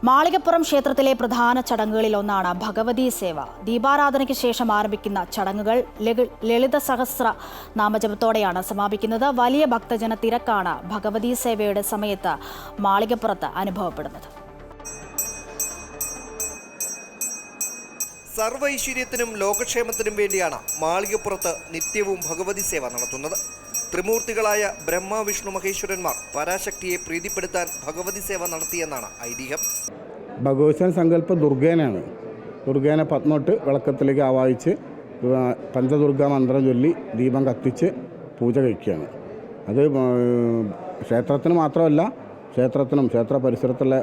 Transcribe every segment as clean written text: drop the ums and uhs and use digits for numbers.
മാളികപ്പുറം ക്ഷേത്രത്തിലെ പ്രധാന ചടങ്ങുകളിലൊന്നാണ് ഭഗവതി സേവ. ദീപാരാധനയ്ക്ക് ശേഷം ആരംഭിക്കുന്ന ചടങ്ങുകൾ ലളിത സഹസ്ര നാമജപത്തോടെയാണ് സമാപിക്കുന്നത്. വലിയ ഭക്തജന തിരക്കാണ് ഭഗവതി സേവയുടെ സമയത്ത് മാളികപ്പുറത്ത് അനുഭവപ്പെടുന്നത്. സർവൈശ്വര്യത്തിനും ലോകക്ഷേമത്തിനും വേണ്ടിയാണ് മാളികപ്പുറത്ത് നിത്യവും ഭഗവതി സേവ നടത്തുന്നത്. ത്രിമൂർത്തികളായ ബ്രഹ്മ വിഷ്ണു മഹേശ്വരന്മാർ പരാശക്തിയെ പ്രീതിപ്പെടുത്താൻ ഭഗവതി സേവ നടത്തിയെന്നാണ് ഐതിഹ്യം. ഭഗവത്സൻ സങ്കല്പ ദുർഗേനാണ്. ദുർഗേനെ പത്മോട്ട് വിളക്കത്തിലേക്ക് ആവാഹിച്ച് പഞ്ചദുർഗ മന്ത്രം ചൊല്ലി ദീപം കത്തിച്ച് പൂജ കഴിക്കുകയാണ്. അത് ക്ഷേത്രത്തിന് മാത്രമല്ല, ക്ഷേത്രത്തിനും ക്ഷേത്ര പരിസരത്തുള്ള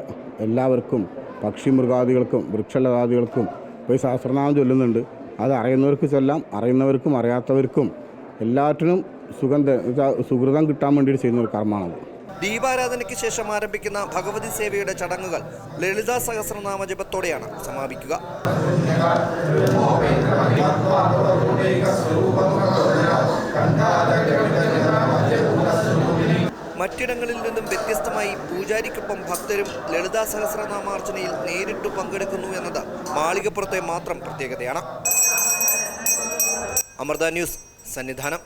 എല്ലാവർക്കും, പക്ഷി മൃഗാദികൾക്കും വൃക്ഷലതാദികൾക്കും ഇപ്പോൾ ഈ സഹസ്രനാമം ചൊല്ലുന്നുണ്ട്. അത് അറിയുന്നവർക്ക് ചൊല്ലാം, അറിയുന്നവർക്കും അറിയാത്തവർക്കും എല്ലാറ്റിനും സുഹൃതം കിട്ടാൻ വേണ്ടിയിട്ട് ചെയ്യുന്ന ഒരു കർമ്മമാണത്. ദീപാരാധനയ്ക്ക് ശേഷം ആരംഭിക്കുന്ന ഭഗവതി സേവയുടെ ചടങ്ങുകൾ ലളിതാ സഹസ്രനാമ ജപത്തോടെയാണ് സമാപിക്കുക. മറ്റിടങ്ങളിൽ നിന്നും വ്യത്യസ്തമായി പൂജാരിക്കൊപ്പം ഭക്തരും ലളിതാ സഹസ്രനാമാർച്ചനയിൽ നേരിട്ട് പങ്കെടുക്കുന്നു എന്നത് മാളികപ്പുറത്തെ മാത്രം പ്രത്യേകതയാണ്. അമൃത ന്യൂസ്, സന്നിധാനം.